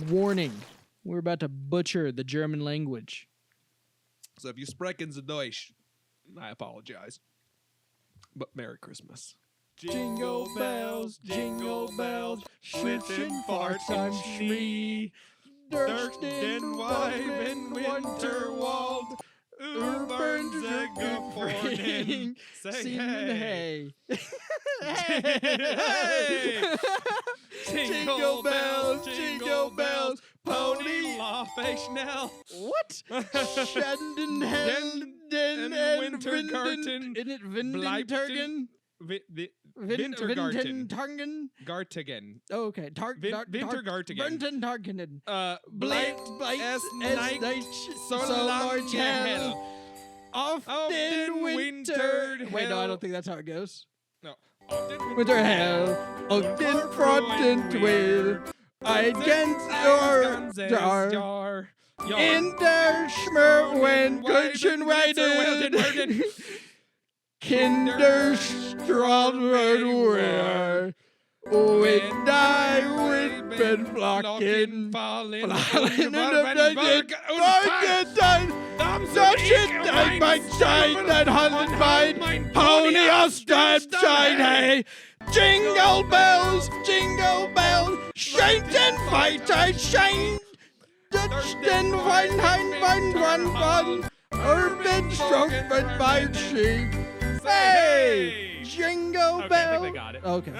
Warning. We're about to butcher the German language. So if you sprechen the Deutsch, I apologize. But Merry Christmas. Jingle bells, schwischen farts am Schnee. Durch den Weiben Winterwald, über the Gefroren, singen hey. Hey! Jingle bells, Pony lauf ich schnell. What? Schanden Den Wintergarten in it Wintergarten? Wintergarten. Wintergarten. Gartigen. Oh, okay. Wintergartigen. Wintergarten. Bleibt es nicht so lange hell. Auf den Winter. Wait, no, I don't think that's how it goes. No. Winter hell. Auf den Fronten will. I kenn's Jar. In der Schmerwen Kutschen reiten. Kinderstraßen und I would been flocking, falling in the Dann mein Stein, dein Handbein, Pony aus Stein, hey. Jingle bells, shine and fight, I shine. Dutch den Wein, urban stroke, but my sheep. Hey! Jingle bell. I think they got it. Okay.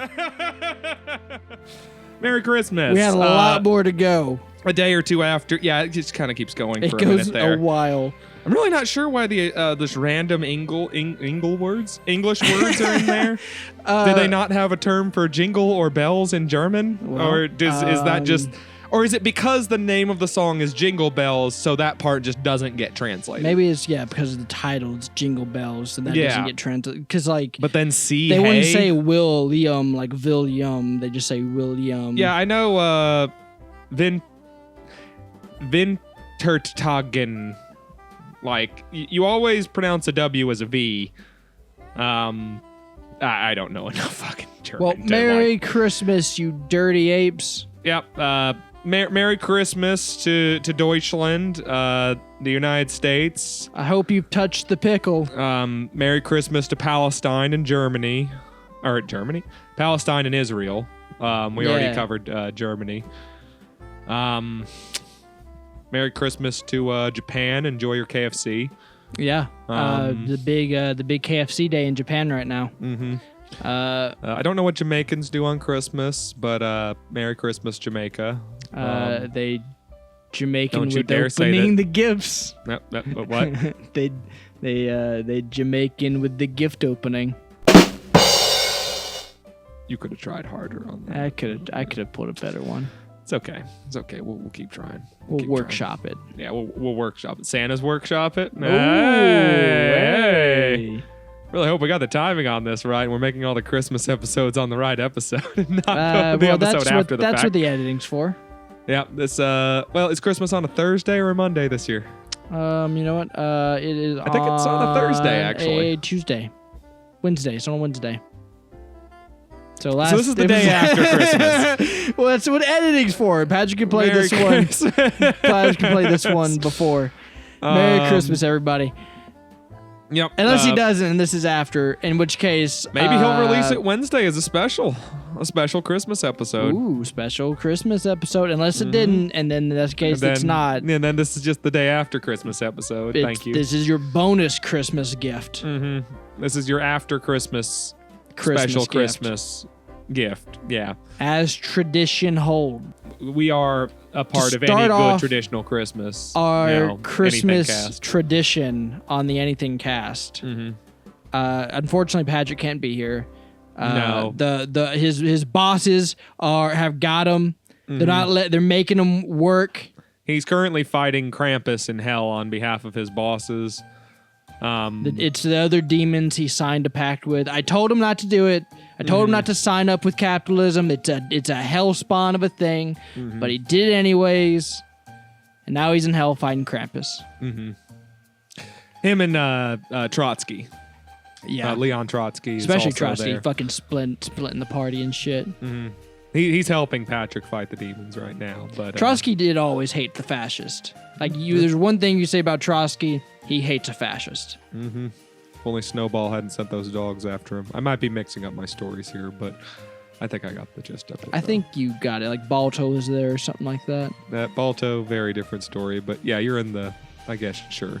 Merry Christmas. We had a lot more to go. A day or two after. Yeah, it just kind of keeps going for a goes minute there. a while. I'm really not sure why this random English words are in there. Do they not have a term for jingle or bells in German? Well, or is that just... Or is it because the name of the song is Jingle Bells, so that part just doesn't get translated? Maybe it's, because of the title, it's Jingle Bells, and that doesn't get translated. Because, But then they wouldn't say William, like William. They just say William. Yeah, I know, Wintertagen. Like, you always pronounce a W as a V. I don't know enough fucking German. Well, Merry Christmas, you dirty apes. Yep, Merry Christmas to Deutschland, the United States. I hope you've touched the pickle. Merry Christmas to Palestine and Germany. Or Germany? Palestine and Israel. We already covered Germany. Merry Christmas to Japan. Enjoy your KFC. Yeah, the big KFC day in Japan right now. Mm-hmm. I don't know what Jamaicans do on Christmas, but Merry Christmas, Jamaica. They Jamaican don't you with dare say opening that. the gifts. What? they Jamaican with the gift opening. You could have tried harder on that. I could have put a better one. It's okay. We'll keep trying. We'll workshop it. Yeah, we'll workshop it. Santa's workshop it. Ooh, hey. Really hope we got the timing on this right. We're making all the Christmas episodes on the right episode, not the episode after the fact. That's what the editing's for. Yeah. This is Christmas on a Thursday or a Monday this year? You know what? It is. I think it's on a Thursday actually. A Tuesday, Wednesday. It's on a Wednesday. So this is the day after Christmas. Well, that's what editing's for. Patrick can play this one. Patrick can play this one before. Merry Christmas, everybody. Yep. Unless he doesn't, and this is after, in which case... Maybe he'll release it Wednesday as a special Christmas episode. Ooh, special Christmas episode. Unless it didn't, and then in that case, it's not. And then this is just the day after Christmas episode. Thank you. This is your bonus Christmas gift. Mm-hmm. This is your after Christmas special Christmas gift. Yeah. As tradition hold. We are a part of any good traditional Christmas. Our Christmas tradition on the AnythingCast. Mm-hmm. Unfortunately, Patrick can't be here. No. His bosses have got him. Mm-hmm. They're making him work. He's currently fighting Krampus in hell on behalf of his bosses. It's the other demons he signed a pact with. I told him not to do it. I told him not to sign up with capitalism. It's a hell spawn of a thing, but he did it anyways. And now he's in hell fighting Krampus. Mm-hmm. Him and Trotsky. Yeah, Leon Trotsky, especially Trotsky, fucking splitting the party and shit. Mm-hmm. He's helping Patrick fight the demons right now. But Trotsky did always hate the fascist. Like, there's one thing you say about Trotsky, he hates a fascist. Mm-hmm. If only Snowball hadn't sent those dogs after him. I might be mixing up my stories here, but I think I got the gist of it. I think you got it. Like, Balto was there or something like that. That Balto, very different story. But yeah, you're in the, I guess, sure.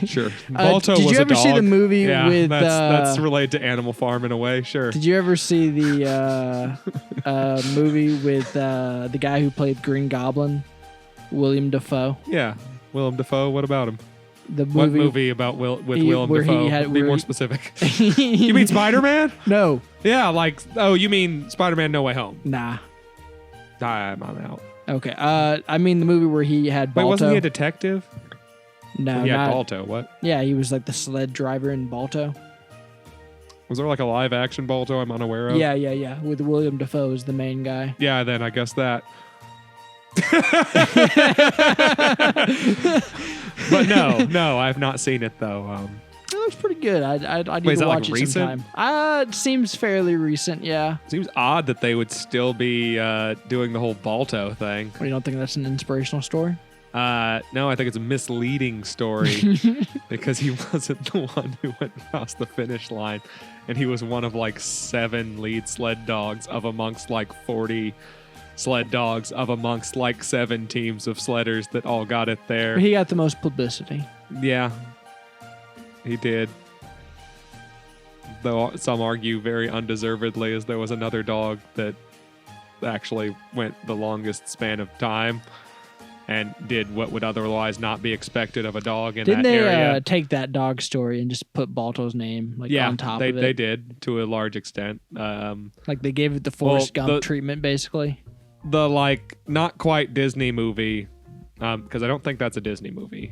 Sure. Balto was a dog. Did you ever see the movie with... that's related to Animal Farm in a way, sure. Did you ever see the movie with the guy who played Green Goblin, William Dafoe? Yeah. Willem Dafoe, what about him? What movie about Willem Dafoe? Be more specific. You mean Spider-Man? No. Yeah, you mean Spider-Man No Way Home? Nah. I'm out. Okay. I mean the movie where he had Balto. Wait, wasn't he a detective? No, he had Balto. What? Yeah, he was like the sled driver in Balto. Was there like a live action Balto I'm unaware of? Yeah. With William Dafoe as the main guy. Yeah, then I guess that. But no, I've not seen it though. It looks pretty good. I need to watch it sometime. It seems fairly recent. Yeah. Seems odd that they would still be doing the whole Balto thing. What, you don't think that's an inspirational story? No, I think it's a misleading story because he wasn't the one who went past the finish line, and he was one of like 7 lead sled dogs of amongst like 40 sled dogs of amongst like 7 teams of sledders that all got it there. He got the most publicity. Yeah, he did. Though some argue very undeservedly, as there was another dog that actually went the longest span of time and did what would otherwise not be expected of a dog in that area. Didn't they take that dog story and just put Balto's name on top of it? They did to a large extent. Like they gave it the Forrest Gump treatment, basically. The not quite Disney movie, because I don't think that's a Disney movie.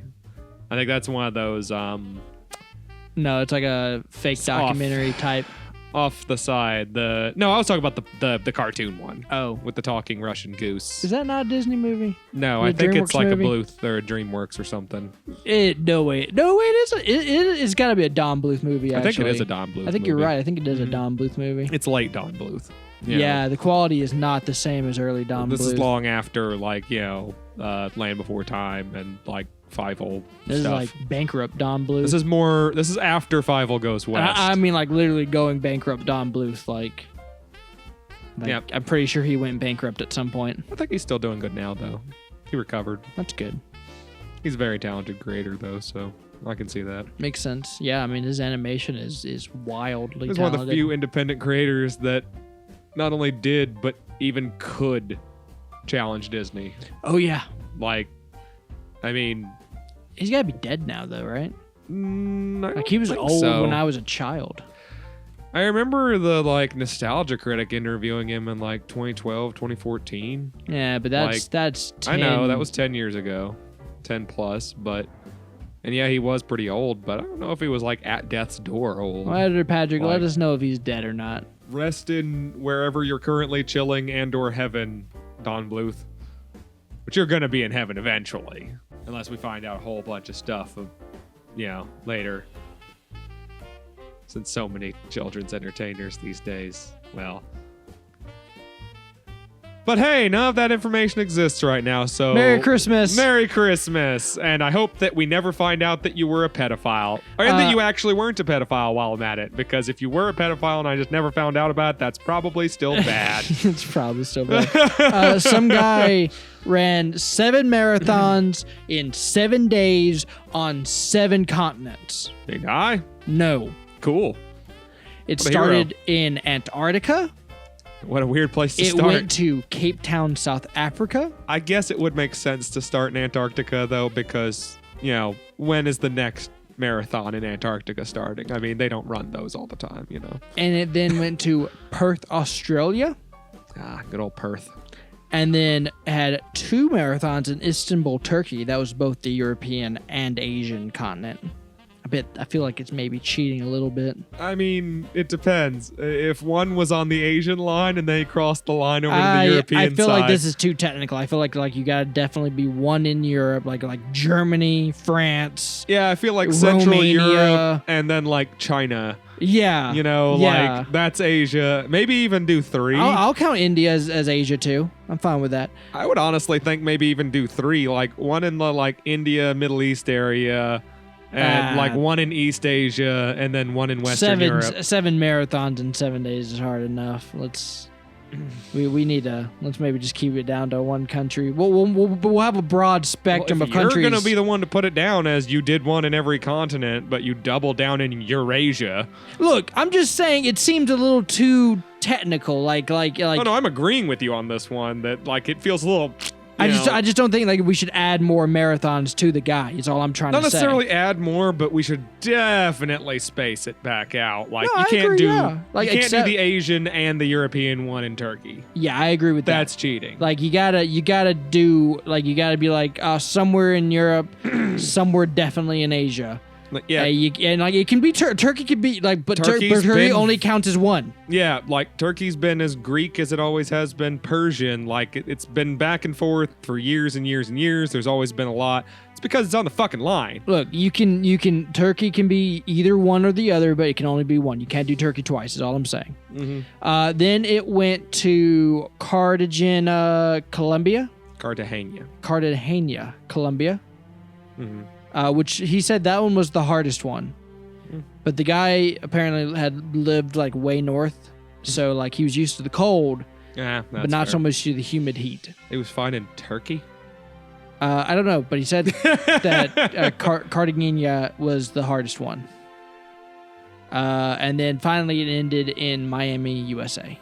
I think that's one of those. No, it's like a fake documentary type. Off the side, I was talking about the cartoon one. Oh, with the talking Russian goose. Is that not a Disney movie? No, I think it's like a Bluth or a DreamWorks or something. No way, it isn't. It's got to be a Don Bluth movie. Actually. I think it is a Don Bluth. I think you're right. I think it is a Don Bluth movie. It's late Don Bluth. Yeah, the quality is not the same as early Don Bluth. This is long after Land Before Time and Fievel This stuff. is like bankrupt Don Bluth. This is after Fievel goes west. I mean, like literally going bankrupt Don Bluth. Like yep. I'm pretty sure he went bankrupt at some point. I think he's still doing good now, though. He recovered. That's good. He's a very talented creator, though, so I can see that. Makes sense. Yeah, I mean, his animation is wildly He's talented. one of the few independent creators that not only did, but even could challenge Disney. Oh, yeah. He's got to be dead now, though, right? He was old when I was a child. I remember the Nostalgia Critic interviewing him in 2012, 2014. Yeah, but that's 10. I know, that was 10 years ago. 10 plus, and yeah, he was pretty old, but I don't know if he was at death's door old. Well, Editor Patrick, let us know if he's dead or not. Rest in wherever you're currently chilling and/or heaven, Don Bluth. But you're gonna be in heaven eventually, unless we find out a whole bunch of stuff later. Since so many children's entertainers these days, well. But hey, none of that information exists right now, so... Merry Christmas! Merry Christmas! And I hope that we never find out that you were a pedophile. Or that you actually weren't a pedophile while I'm at it. Because if you were a pedophile and I just never found out about it, that's probably still bad. It's probably still bad. Some guy ran 7 marathons in 7 days on 7 continents. Big guy? No. Cool. It started in Antarctica. What a weird place to start. It went to Cape Town, South Africa. I guess it would make sense to start in Antarctica, though, because, when is the next marathon in Antarctica starting? I mean, they don't run those all the time, And it then went to Perth, Australia. Good old Perth. And then had 2 marathons in Istanbul, Turkey. That was both the European and Asian continent. I feel like it's maybe cheating a little bit. I mean, it depends. If one was on the Asian line and they crossed the line over to the European side. I feel like this is too technical. I feel like you gotta definitely be one in Europe, like Germany, France. Yeah, I feel like Romania. Central Europe and then China. Yeah. Like that's Asia. Maybe even do 3. I'll count India as Asia too. I'm fine with that. I would honestly think maybe even do 3, like one in the like India, Middle East area, and like one in East Asia, and then one in Western Europe. 7 marathons in 7 days is hard enough. We need to let's maybe just keep it down to one country. We'll have a broad spectrum of countries. You're gonna be the one to put it down as you did one in every continent, but you double down in Eurasia. Look, I'm just saying it seems a little too technical. Like. Oh no, I'm agreeing with you on this one. That like it feels a little. I just don't think like we should add more marathons to the guy. Is all I'm trying to say. Not necessarily add more, but we should definitely space it back out. Like no, you can't do the Asian and the European one in Turkey. Yeah, I agree with that. That's cheating. Like you gotta be like somewhere in Europe, somewhere definitely in Asia. Yeah, and like it can be Turkey could be like, but Turkey only counts as one. Yeah, like Turkey's been as Greek as it always has been Persian. Like it's been back and forth for years and years and years. There's always been a lot. It's because it's on the fucking line. Look, Turkey can be either one or the other, but it can only be one. You can't do Turkey twice. Is all I'm saying. Mm-hmm. Then it went to Cartagena, Colombia. Cartagena, Colombia. Mm-hmm. Which he said that one was the hardest one. But the guy apparently had lived like way north, so like he was used to the cold, but not so much to the humid heat. It was fine in Turkey? I don't know, but he said that Cartagena was the hardest one. And then finally it ended in Miami, USA.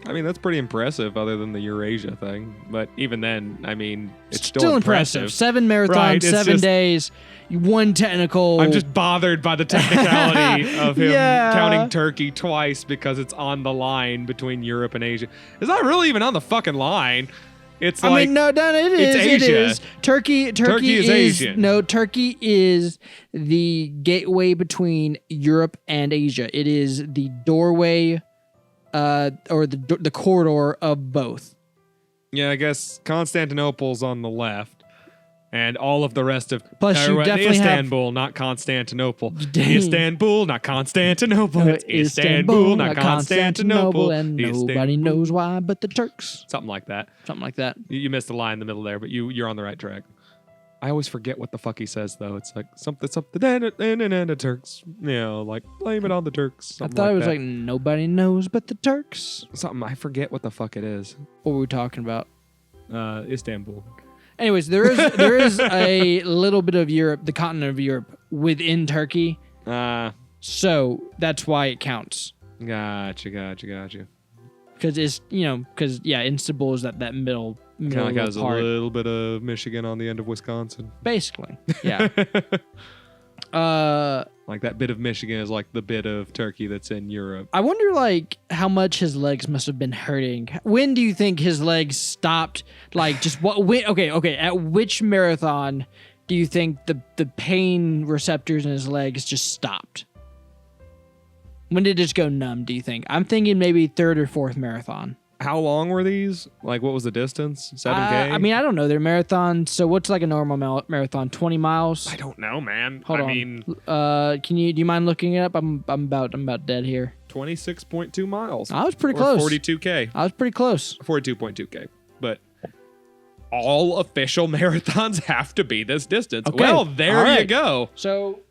I mean, that's pretty impressive other than the Eurasia thing. But even then, I mean, it's still impressive. 7 marathons, right, 7 days, 1 technical. I'm just bothered by the technicality of him counting Turkey twice because it's on the line between Europe and Asia. It's not really even on the fucking line. It's I mean, no, it is. It's Asia. It is. Turkey is Asian. No, Turkey is the gateway between Europe and Asia. It is the doorway. Or the corridor of both. Yeah, I guess Constantinople's on the left, and all of the rest of plus you definitely Istanbul, not Constantinople. Istanbul, not Constantinople. Istanbul, not Constantinople. And nobody knows why but the Turks. Something like that. You missed a line in the middle there, but you're on the right track. I always forget what the fuck he says though. It's like something and the Turks. Like blame it on the Turks. I thought it was like nobody knows but the Turks. Something I forget what the fuck it is. What were we talking about? Istanbul. Anyways, there is a little bit of Europe, the continent of Europe, within Turkey. So that's why it counts. Gotcha. Because it's Istanbul is that middle. Kind of like has a little bit of Michigan on the end of Wisconsin. Basically, yeah. Like that bit of Michigan is like the bit of Turkey that's in Europe. I wonder, like, how much his legs must have been hurting. When do you think his legs stopped? Like, just what? Okay. At which marathon do you think the pain receptors in his legs just stopped? When did it just go numb? Do you think? I'm thinking maybe 3rd or 4th marathon. How long were these? Like, what was the distance? 7K? I mean, I don't know. They're marathons. So what's like a normal marathon? 20 miles? I don't know, man. Hold on. Do you mind looking it up? I'm about dead here. 26.2 miles. I was pretty close. 42K. I was pretty close. 42.2K. But all official marathons have to be this distance. Okay. Well, there you go. So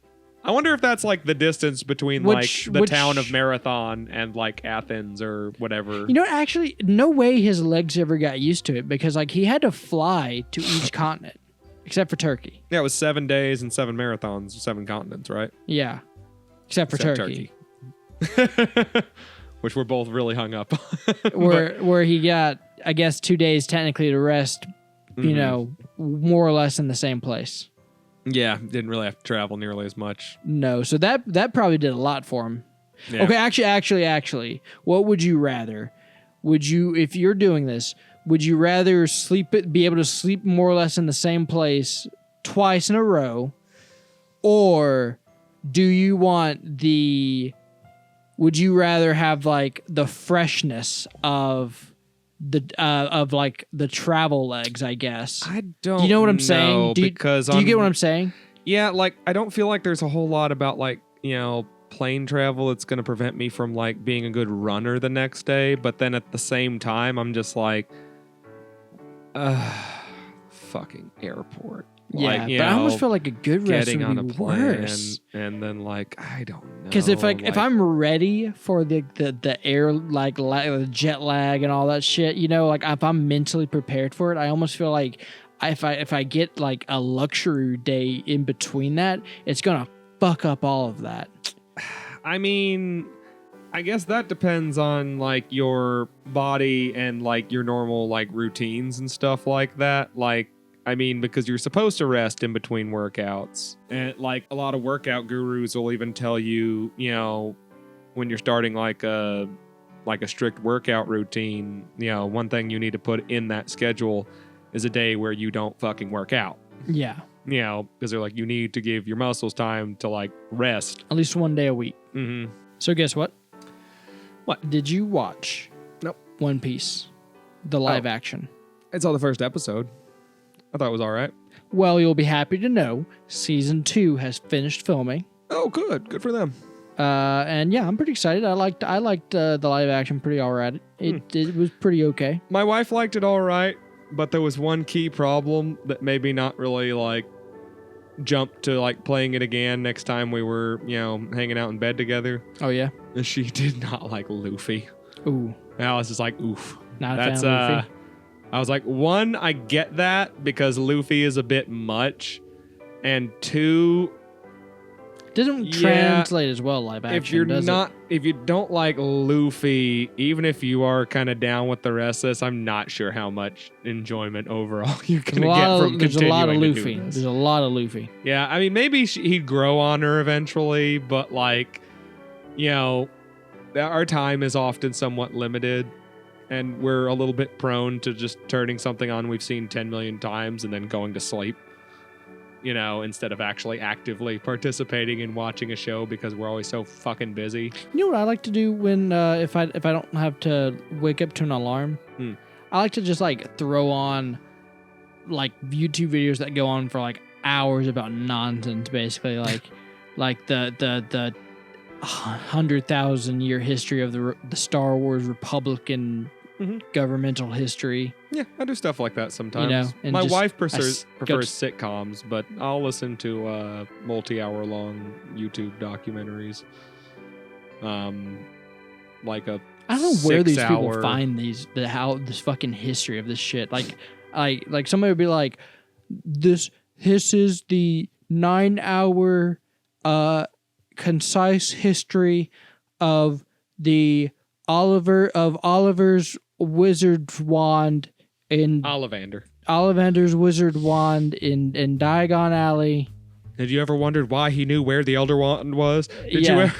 I wonder if that's like the distance between the town of Marathon and like Athens or whatever. Actually, no way his legs ever got used to it because like he had to fly to each continent, except for Turkey. Yeah, it was 7 days and 7 marathons, 7 continents, right? Yeah, except for Turkey. Which we're both really hung up on. where he got, I guess, 2 days technically to rest, more or less in the same place. Yeah, didn't really have to travel nearly as much. No, so that probably did a lot for him. Yeah. Okay, actually, what would you rather? Would you, if you're doing this, would you rather be able to sleep more or less in the same place twice in a row, or do you want would you rather have like the freshness of the travel legs, I guess? I don't. You know what I'm saying? Do you get what I'm saying? Yeah, like I don't feel like there's a whole lot about like plane travel that's going to prevent me from like being a good runner the next day. But then at the same time, I'm just like, fucking airport. Yeah, like, but I almost feel like a good rest getting would on be a plane worse. and then like I don't know. Because if I'm ready for the air the jet lag and all that shit, you know, like if I'm mentally prepared for it, I almost feel like if I get like a luxury day in between that, it's gonna fuck up all of that. I mean, I guess that depends on like your body and like your normal like routines and stuff like that. Like, I mean, because you're supposed to rest in between workouts. And like a lot of workout gurus will even tell you, you know, when you're starting like a strict workout routine, you know, one thing you need to put in that schedule is a day where you don't fucking work out. Yeah. You know, because they're like, you need to give your muscles time to like rest. At least one day a week. Mm-hmm. So guess what? What? Did you watch Nope. One Piece, the live action? I saw the first episode. I thought it was all right. Well, you'll be happy to know season 2 has finished filming. Oh, good. Good for them. And yeah, I'm pretty excited. I liked the live action pretty all right. It was pretty okay. My wife liked it all right, but there was one key problem that made me not really like jump to like playing it again next time we were, you know, hanging out in bed together. Oh yeah? And she did not like Luffy. Ooh. And I was just like, oof. Not a fan of Luffy. I was like, one, I get that because Luffy is a bit much. And two, doesn't translate as well live action. If you don't like Luffy, even if you are kind of down with the rest of this, I'm not sure how much enjoyment overall you're gonna get from continuing to do this. There's a lot of Luffy. There's a lot of Luffy. Yeah, I mean, maybe he'd grow on her eventually, but like, you know, our time is often somewhat limited, and we're a little bit prone to just turning something on we've seen 10 million times and then going to sleep. You know, instead of actually actively participating in watching a show because we're always so fucking busy. You know what I like to do when if I don't have to wake up to an alarm? I like to just like throw on like YouTube videos that go on for like hours about nonsense, basically like the 100,000 year history of the Star Wars Republican governmental history. Yeah, I do stuff like that sometimes. You know, and my wife prefers sitcoms, but I'll listen to multi-hour long YouTube documentaries. Like a I don't know where these people find this fucking history of this shit. Like somebody would be like, this is the 9-hour concise history of the Oliver's wizard wand in Ollivander's wizard wand in Diagon Alley. Did you ever wonder why he knew where the Elder Wand was? Did you Yeah.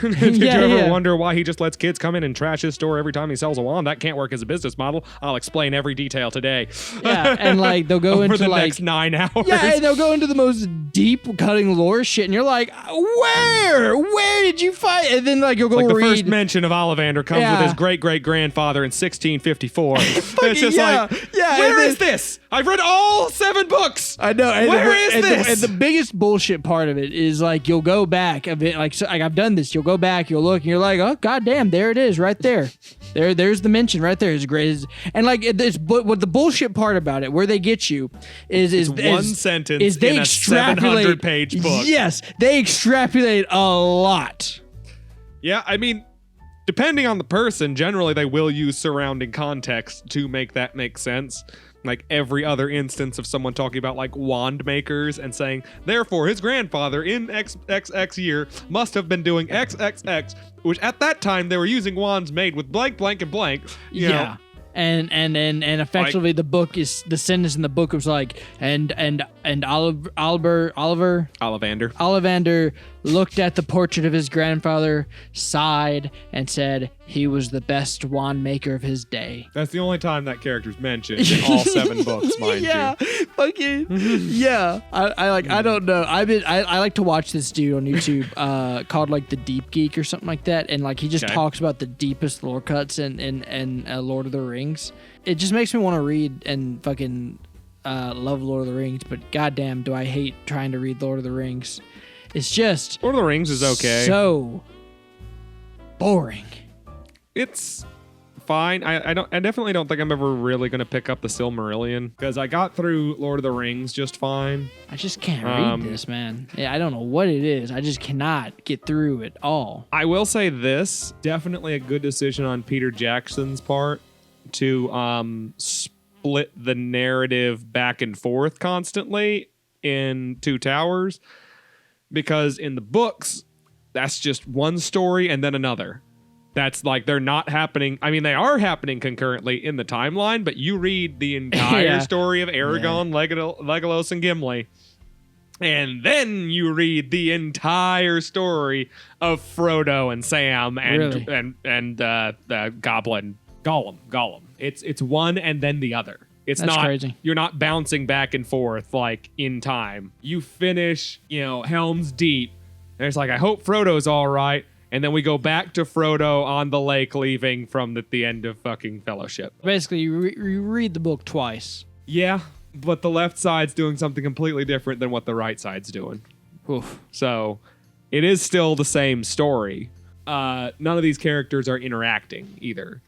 ever wonder why he just lets kids come in and trash his store every time he sells a wand? That can't work as a business model. I'll explain every detail today. Yeah, and like they'll go over into the like next 9 hours. Yeah, and they'll go into the most deep cutting lore shit, and you're like, where did you find? And then like you'll go like read. The first mention of Ollivander comes with his great grandfather in 1654. It's just where is this? I've read all 7 books. I know. Where is this? And the biggest bullshit part of it is like you'll go back like I've done this. You'll go back, you'll look, and you're like, oh goddamn, there it is, right there. There's the mention right there. As great as and like what the bullshit part about it, where they get you, is one sentence is they in a 700-page book. Yes, they extrapolate a lot. Yeah, I mean, depending on the person, generally they will use surrounding context to make that make sense. Like every other instance of someone talking about like wand makers and saying, therefore his grandfather in XXX year must have been doing XXX, which at that time they were using wands made with blank, blank, and blank. You know. And effectively the book is the sentence in the book was like and Ollivander looked at the portrait of his grandfather, sighed, and said he was the best wand maker of his day. That's the only time that character's mentioned in all 7 books, mind you. Fucking yeah. I don't know. I like to watch this dude on YouTube called like the Deep Geek or something like that, and like he just talks about the deepest lore cuts in Lord of the Rings. It just makes me want to read and fucking love Lord of the Rings, but goddamn do I hate trying to read Lord of the Rings. It's just Lord of the Rings is okay. So boring. It's fine. I definitely don't think I'm ever really going to pick up the Silmarillion because I got through Lord of the Rings just fine. I just can't read this, man. Yeah, I don't know what it is. I just cannot get through it all. I will say this, definitely a good decision on Peter Jackson's part to split the narrative back and forth constantly in Two Towers, because in the books, that's just one story and then another. That's like they're not happening. I mean, they are happening concurrently in the timeline, but you read the entire story of Aragorn, Legolas, and Gimli, and then you read the entire story of Frodo and Sam and the Goblin Gollum. It's one and then the other. It's That's not crazy. You're not bouncing back and forth like in time. You finish, Helm's Deep. And it's like, I hope Frodo's all right. And then we go back to Frodo on the lake leaving from the end of fucking Fellowship. Basically, you read the book twice. Yeah, but the left side's doing something completely different than what the right side's doing. Oof. So it is still the same story. None of these characters are interacting either.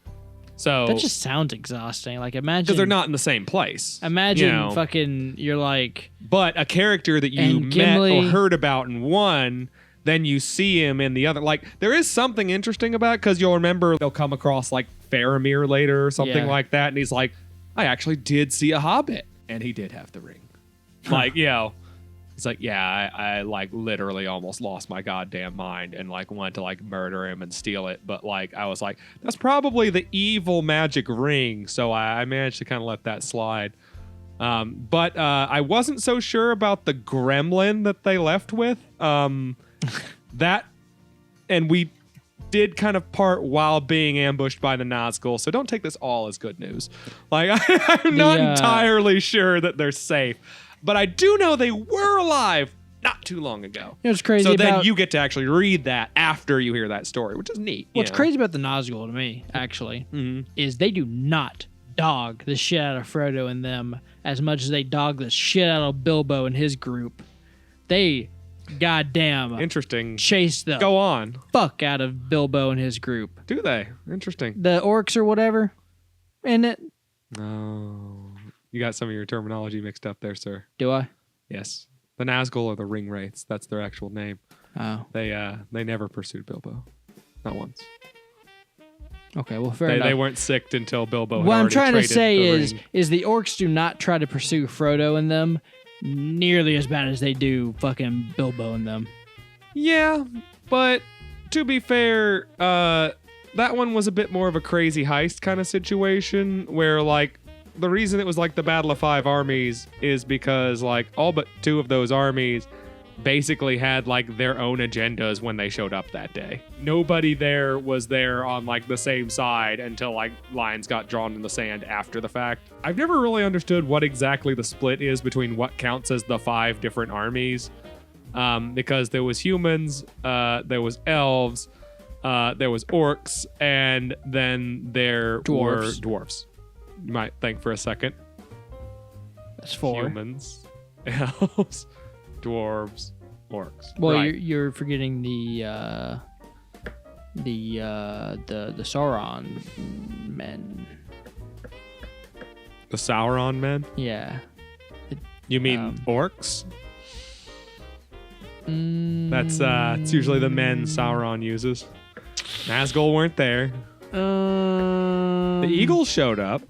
So that just sounds exhausting. Like, imagine... Because they're not in the same place. Imagine fucking, you're like... But a character that you met Gimli, or heard about in one... then you see him in the other. Like, there is something interesting about it, because you'll remember they'll come across, like, Faramir later or something like that, and he's like, I actually did see a hobbit, and he did have the ring. Like, he's like, yeah, I like, literally almost lost my goddamn mind and, like, wanted to, like, murder him and steal it, but, like, I was like, that's probably the evil magic ring, so I managed to kind of let that slide. But I wasn't so sure about the gremlin that they left with. That, and we did kind of part while being ambushed by the Nazgul, so don't take this all as good news. Like, I'm not entirely sure that they're safe, but I do know they were alive not too long ago. It's crazy. So then you get to actually read that after you hear that story, which is neat. What's crazy about the Nazgul to me, actually, is they do not dog the shit out of Frodo and them as much as they dog the shit out of Bilbo and his group. They goddamn interesting chase the fuck out of Bilbo and his group. Do they? Interesting. The orcs or whatever in it. Oh, you got some of your terminology mixed up there, sir. Do I? Yes. The Nazgul are the ring wraiths. That's their actual name. Oh. They never pursued Bilbo. Not once. Okay, well, fair enough. They weren't sicked until Bilbo. What I'm trying to say is the orcs do not try to pursue Frodo and them nearly as bad as they do fucking Bilbo and them. Yeah, but to be fair, that one was a bit more of a crazy heist kind of situation where, like, the reason it was like the Battle of Five Armies is because, like, all but two of those armies basically had, like, their own agendas when they showed up that day. Nobody there was there on, like, the same side until, like, lines got drawn in the sand after the fact. I've never really understood what exactly the split is between what counts as the 5 different armies, because there was humans, there was elves, there was orcs, and then there were dwarves. You might think for a second. That's 4. Humans, elves, dwarves, orcs. Well, right. you're forgetting the Sauron men. The Sauron men? Yeah. You mean orcs? That's it's usually the men Sauron uses. Nazgul weren't there. The Eagles showed up.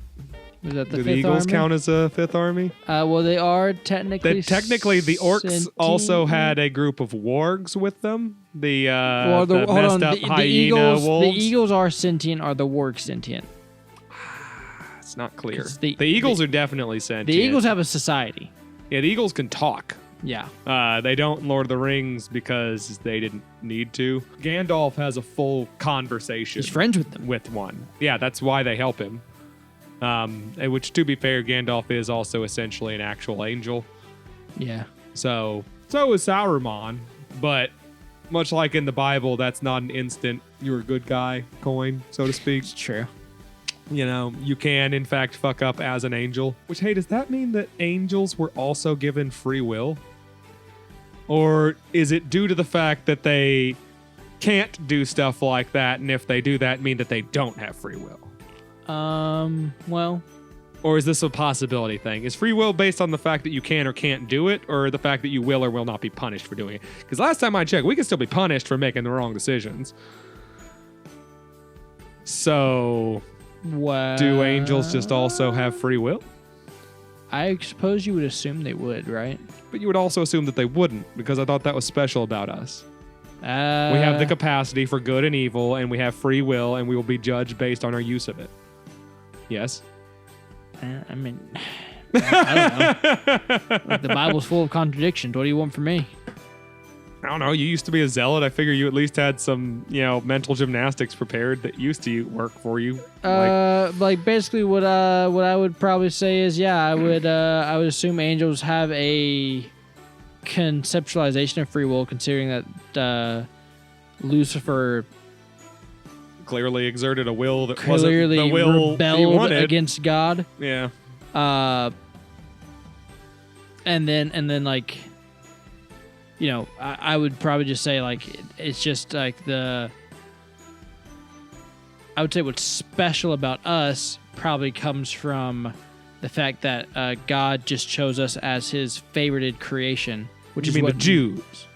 Was that the Do fifth the Eagles army? count as a 5th army? Well, they are technically. Technically, the orcs sentient. also had a group of wargs with them. The Well, the messed up hyena wolves. The Eagles are sentient. Are the wargs sentient? It's not clear. The Eagles are definitely sentient. The Eagles have a society. Yeah, the Eagles can talk. Yeah. They don't in Lord of the Rings because they didn't need to. Gandalf has a full conversation. He's friends with them. With one. Yeah, that's why they help him. Which, to be fair, Gandalf is also essentially an actual angel. Yeah. So is Saruman. But much like in the Bible, that's not an instant you're a good guy coin, so to speak. It's true. You know, you can, in fact, fuck up as an angel. Which, hey, does that mean that angels were also given free will? Or is it due to the fact that they can't do stuff like that, and if they do that, mean that they don't have free will? Well, or is this a possibility thing? Is free will based on the fact that you can or can't do it, or the fact that you will or will not be punished for doing it? Because last time I checked, we can still be punished for making the wrong decisions. So, do angels just also have free will? I suppose you would assume they would, right? But you would also assume that they wouldn't, because I thought that was special about us. We have the capacity for good and evil, and we have free will, and we will be judged based on our use of it. Yes? I mean, I don't know. Like, the Bible's full of contradictions. What do you want from me? I don't know. You used to be a zealot. I figure you at least had some, mental gymnastics prepared that used to work for you. Like basically, what I would probably say is, I would assume angels have a conceptualization of free will, considering that Lucifer clearly exerted a will that clearly wasn't the will rebelled he wanted against God. Yeah. And then like, I would probably just say like it's just like I would say what's special about us probably comes from the fact that God just chose us as His favorited creation. Which you is mean what the Jews?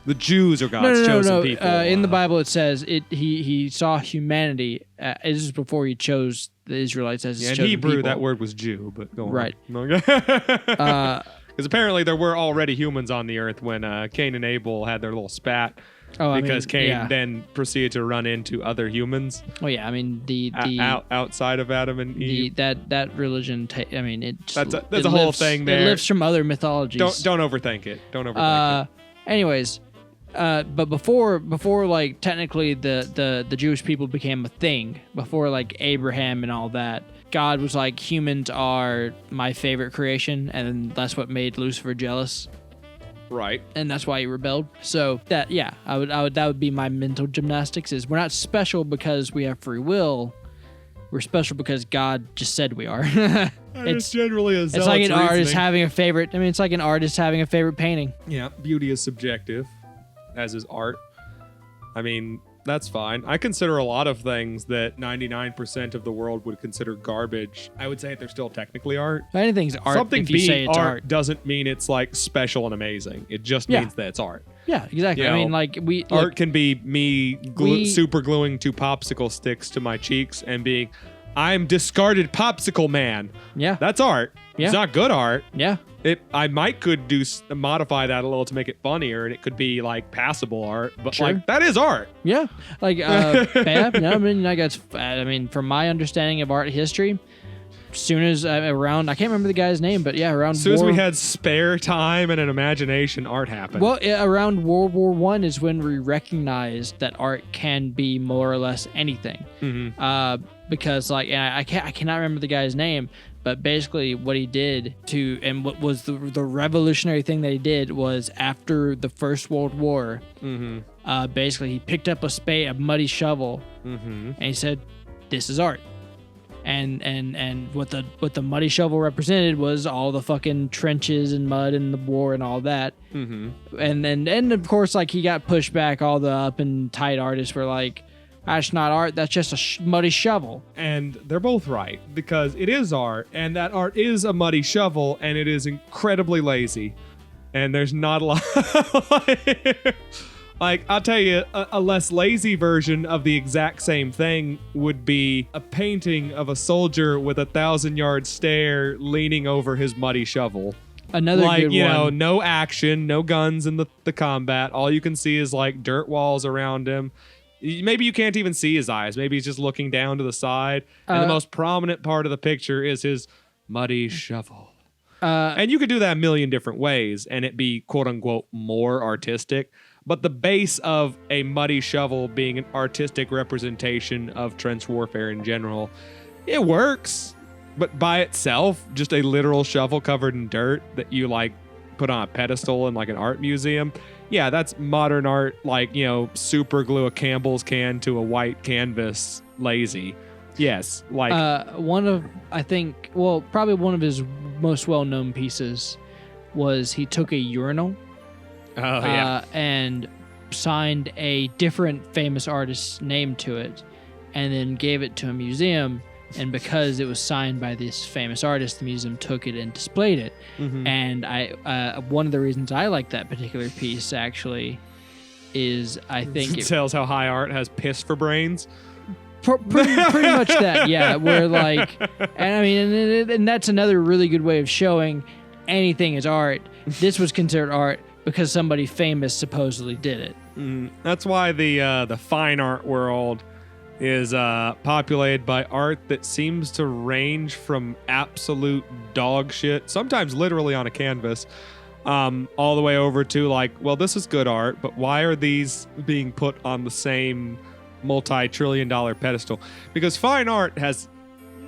The Jews are God's chosen people. In the Bible, it says He saw humanity. This is before He chose the Israelites as His chosen people. In Hebrew, that word was Jew, but go on. Right. Because apparently there were already humans on the earth when Cain and Abel had their little spat. Because Cain then proceeded to run into other humans. Oh yeah, I mean the outside of Adam and Eve. That religion. That's a whole thing there. It lives from other mythologies. Don't overthink it. Don't overthink it. Anyways, but before like technically the Jewish people became a thing, before like Abraham and all that, God was like, humans are my favorite creation, and that's what made Lucifer jealous. Right. And that's why he rebelled. So that would be my mental gymnastics. Is we're not special because we have free will. We're special because God just said we are. It's generally a zealot's It's like an reasoning. artist having a favorite. I mean, it's like an artist having a favorite painting. Yeah, beauty is subjective, as is art. I mean, that's fine. I consider a lot of things that 99% of the world would consider garbage. I would say they're still technically art. Anything's art. Something if you say it's art doesn't mean it's like special and amazing. It just means that it's art. Yeah, exactly. I mean, like art can be me super gluing 2 popsicle sticks to my cheeks and being, I'm discarded popsicle man. Yeah, that's art. Yeah. It's not good art. Yeah. I could modify that a little to make it funnier, and it could be like passable art, but sure. like that is art. Yeah, like bad. I mean, from my understanding of art history, as soon as around, I can't remember the guy's name, but around as soon as we had spare time and an imagination, art happened. Well, around World War I is when we recognized that art can be more or less anything. Mm-hmm. Because like I cannot remember the guy's name. But basically what he did and what was the revolutionary thing that he did was after the First World War, basically he picked up a muddy shovel, and he said, this is art. And what the muddy shovel represented was all the fucking trenches and mud and the war and all that. And of course, like, he got pushed back. All the up and tight artists were like, that's not art, that's just a muddy shovel. And they're both right, because it is art, and that art is a muddy shovel, and it is incredibly lazy. And there's not a lot... Like, I'll tell you, a less lazy version of the exact same thing would be a painting of a soldier with a 1,000-yard stare leaning over his muddy shovel. Another good one. No action, no guns in the combat. All you can see is, like, dirt walls around him. Maybe you can't even see his eyes. Maybe he's just looking down to the side. And the most prominent part of the picture is his muddy shovel. And you could do that a million different ways and it be, quote unquote, more artistic. But the base of a muddy shovel being an artistic representation of trench warfare in general, it works. But by itself, just a literal shovel covered in dirt that you like put on a pedestal in like an art museum, yeah, that's modern art, like, super glue a Campbell's can to a white canvas, lazy. Yes, like... probably one of his most well-known pieces was he took a urinal. Oh, yeah. And signed a different famous artist's name to it and then gave it to a museum. And because it was signed by this famous artist, the museum took it and displayed it. Mm-hmm. And one of the reasons I like that particular piece actually is I think it tells how high art has piss for brains. Pretty much that, yeah. Where like, and I mean, and that's another really good way of showing anything is art. This was considered art because somebody famous supposedly did it. That's why the fine art world is populated by art that seems to range from absolute dog shit, sometimes literally on a canvas, all the way over to like, well, this is good art, but why are these being put on the same multi-trillion-dollar pedestal? Because fine art has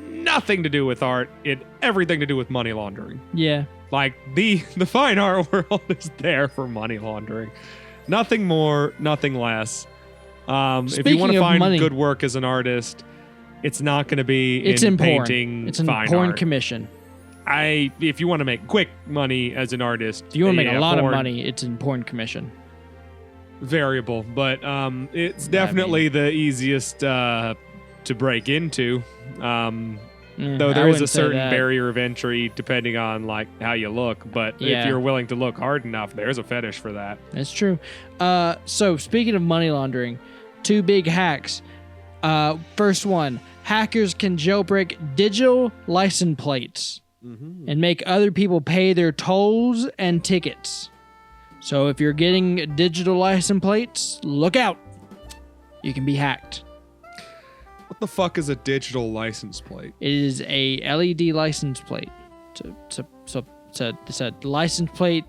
nothing to do with art, everything to do with money laundering. Yeah. Like the fine art world is there for money laundering. Nothing more, nothing less. If you want to find good work as an artist, it's not going to be in painting. It's in fine porn art. Commission. If you want to make quick money as an artist, if you want to make a lot of money, it's in porn commission. Variable, but it's definitely the easiest to break into. Though there is a certain barrier of entry depending on like how you look, but if you're willing to look hard enough, there's a fetish for that. That's true. So speaking of money laundering, 2 big hacks. First one, hackers can jailbreak digital license plates and make other people pay their tolls and tickets. So if you're getting digital license plates, look out. You can be hacked. What the fuck is a digital license plate? It is a LED license plate. It's a license plate.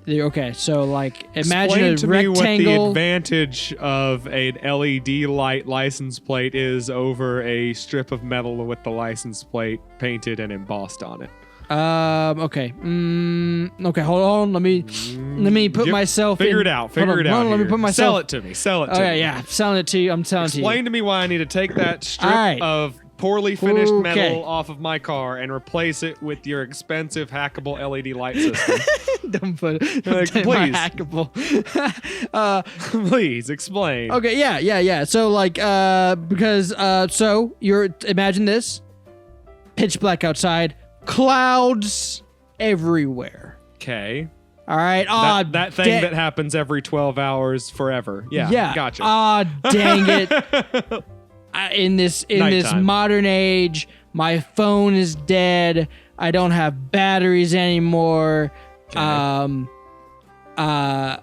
Okay, so like imagine Explain a to rectangle. me what the advantage of an LED light license plate is over a strip of metal with the license plate painted and embossed on it. Okay. Okay. Hold on. Let me put myself. Figure it out. Figure it out. Let me put myself. Sell it to me. Sell it to me. Okay. Yeah. I'm selling it to you. I'm selling it to you. Explain to me why I need to take that strip of poorly finished metal off of my car and replace it with your expensive hackable LED light system. Don't put it. Please. Hackable. Please explain. Okay. Yeah. So like, so imagine this: pitch black outside. Clouds everywhere. Okay. All right. That thing that happens every 12 hours forever. Yeah. Gotcha. Dang it. In this modern age, my phone is dead. I don't have batteries anymore. Okay. I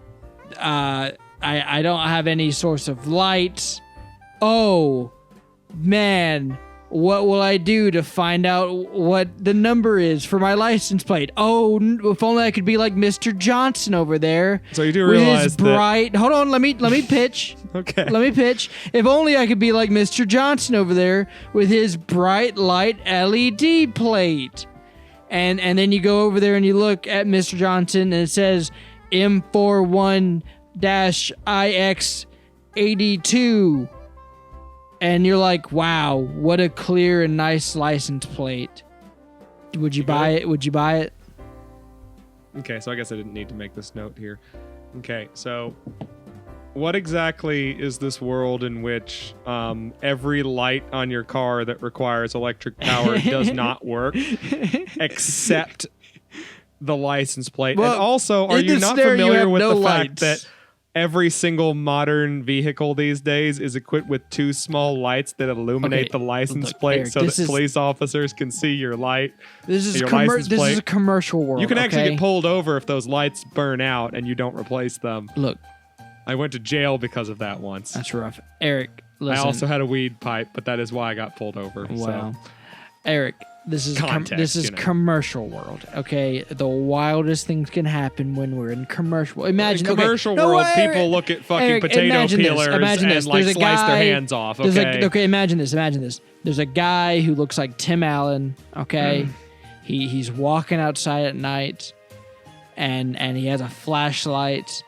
don't have any source of light. Oh, man. What will I do to find out what the number is for my license plate? Oh, if only I could be like Mr. Johnson over there. So you do realize his bright. Hold on, let me pitch. Okay. Let me pitch. If only I could be like Mr. Johnson over there with his bright light LED plate. And then you go over there and you look at Mr. Johnson and it says M41-IX82. And you're like, wow, what a clear and nice license plate. Would you buy it? Would you buy it? Okay, so I guess I didn't need to make this note here. Okay, so what exactly is this world in which every light on your car that requires electric power does not work except the license plate? Well, and also, are you not familiar with the fact that every single modern vehicle these days is equipped with 2 small lights that illuminate the license plate, Eric, so that police officers can see your light. This is a commercial world. You can actually get pulled over if those lights burn out and you don't replace them. Look, I went to jail because of that once. That's rough. Eric, listen. I also had a weed pipe, but that is why I got pulled over. Wow. So. Eric, this is commercial world, okay? The wildest things can happen when we're in commercial. Imagine in commercial world, people look at fucking potato peelers and like slice their hands off. Okay. Imagine this. There's a guy who looks like Tim Allen. Okay, he's walking outside at night, and he has a flashlight,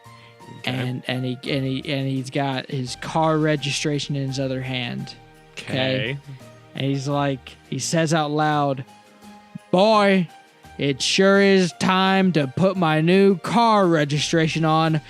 and he's got his car registration in his other hand. Okay. And he's like, he says out loud, "Boy, It sure is time to put my new car registration on.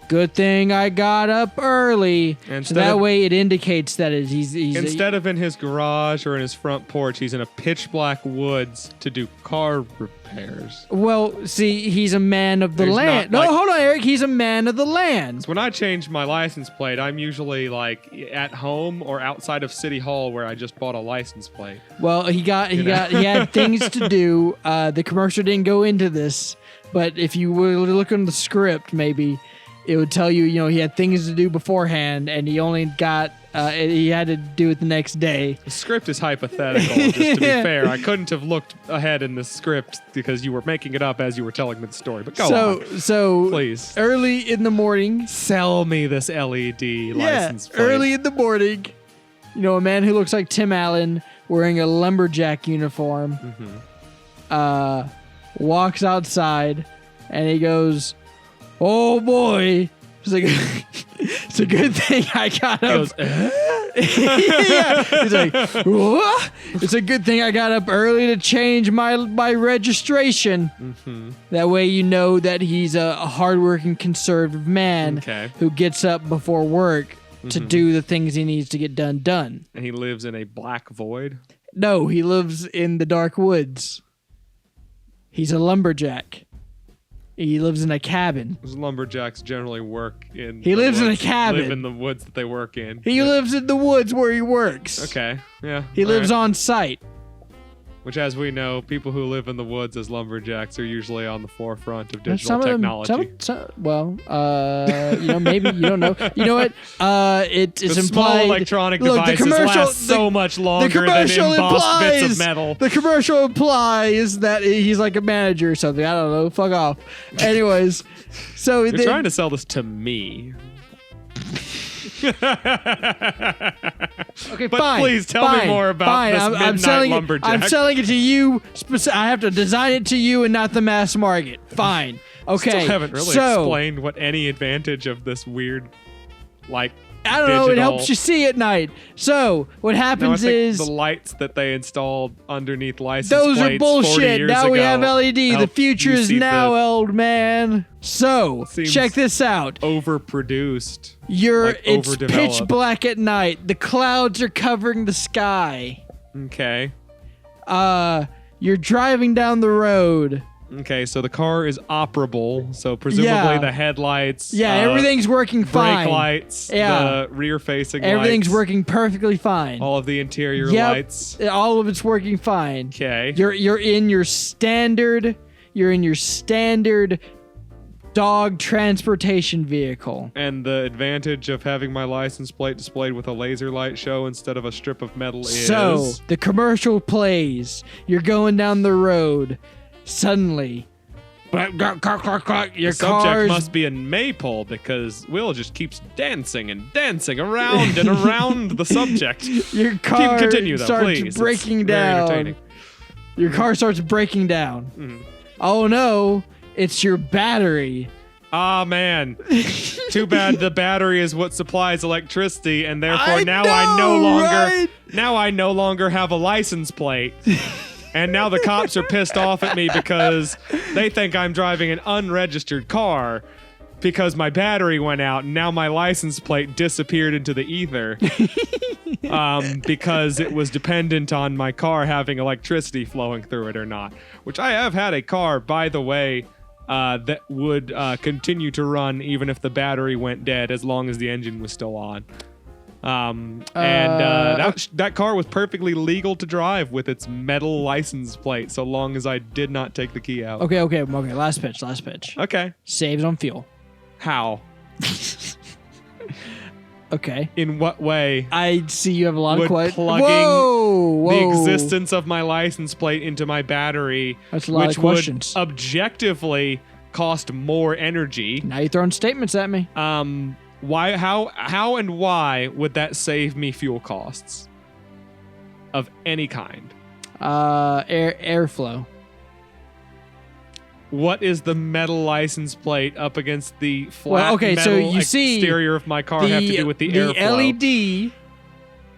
Good thing I got up early. So that way it indicates that he's instead of in his garage or in his front porch, he's in a pitch black woods to do car repairs. Well, see, he's a man of the land. No, hold on, Eric. He's a man of the land. So when I change my license plate, I'm usually like at home or outside of City Hall where I just bought a license plate. Well, he had things to do. The commercial didn't go into this, but if you were to look in the script, maybe it would tell you, he had things to do beforehand, and he only got, he had to do it the next day. The script is hypothetical, just to be fair. I couldn't have looked ahead in the script because you were making it up as you were telling me the story. But go on. So, please. Early in the morning. Sell me this LED license plate. Early in the morning, a man who looks like Tim Allen wearing a lumberjack uniform walks outside, and he goes, "Oh boy, it's a good thing I got up." Yeah. He's like, "What? It's a good thing I got up early to change my registration." That way you know that he's a hardworking conservative man who gets up before work to do the things he needs to get done. And he lives in a black void? No, he lives in the dark woods. He's a lumberjack. He lives in a cabin. Those lumberjacks generally work in... He lives in a cabin. Live in the woods that they work in. He lives in the woods where he works. Okay, yeah. He lives on site. Which, as we know, people who live in the woods as lumberjacks are usually on the forefront of digital technology. Maybe you don't know. You know what? It's implied. Small electronic devices last so much longer than embossed bits of metal. The commercial implies that he's like a manager or something. I don't know. Fuck off. Anyways, so you're trying to sell this to me. Okay, but fine. Please tell me more about this midnight lumberjack. I'm selling it to you. I have to design it to you and not the mass market. Fine. Okay. Still haven't really explained what any advantage of this weird, I don't know. It helps you see at night. So what happens is the lights that they installed underneath license those plates are bullshit. 40 years now ago we have LED. The future is now, old man. So check this out. Overproduced. It's pitch black at night. The clouds are covering the sky. Okay. You're driving down the road. Okay, so the car is operable, so presumably the headlights... Yeah, everything's working fine. Brake lights, the rear-facing lights. Everything's working perfectly fine. All of the interior lights. All of it's working fine. Okay. You're in your standard dog transportation vehicle. And the advantage of having my license plate displayed with a laser light show instead of a strip of metal is... So, the commercial plays. You're going down the road. Suddenly, your subject must be a maypole because Will just keeps dancing and dancing around and around the subject. Your car continue, though, starts please. breaking down. Your car starts breaking down. Oh no, it's your battery. Ah, man. Too bad the battery is what supplies electricity, and therefore I no longer have a license plate. And now the cops are pissed off at me because they think I'm driving an unregistered car because my battery went out and now my license plate disappeared into the ether because it was dependent on my car having electricity flowing through it or not. Which I have had a car, by the way, that would continue to run even if the battery went dead as long as the engine was still on. That car was perfectly legal to drive with its metal license plate so long as I did not take the key out. Okay. Last pitch. Okay. Saves on fuel. How? Okay. In what way? I see you have a lot of questions. Plugging Whoa. the existence of my license plate into my battery, that's a lot of questions, would objectively cost more energy. Now you're throwing statements at me. Why? How and why would that save me fuel costs of any kind? Airflow. What is the metal license plate up against the flat metal exterior of my car have to do with the airflow? The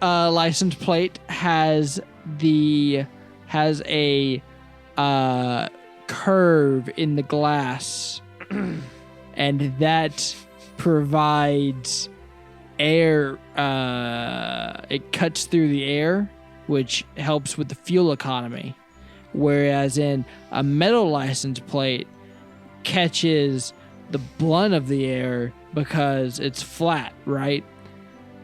LED license plate has a curve in the glass, and that provides air. It cuts through the air, which helps with the fuel economy. Whereas in a metal license plate catches the blunt of the air because it's flat, right?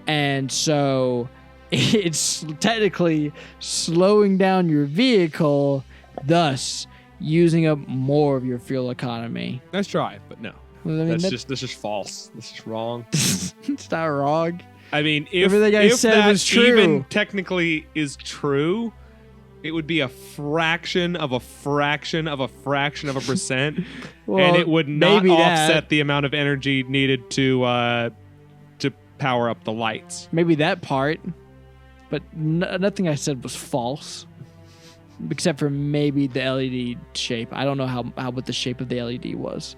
And so it's technically slowing down your vehicle, thus using up more of your fuel economy. Nice try, but no. Well, I mean, that's just false. That's just wrong. It's not wrong. I mean, if everything I said that was true, even technically is true, it would be a fraction of a fraction of a fraction of a percent, well, and it would not offset that. the amount of energy needed to power up the lights. Maybe that part, but nothing I said was false, except for maybe the LED shape. I don't know how what the shape of the LED was.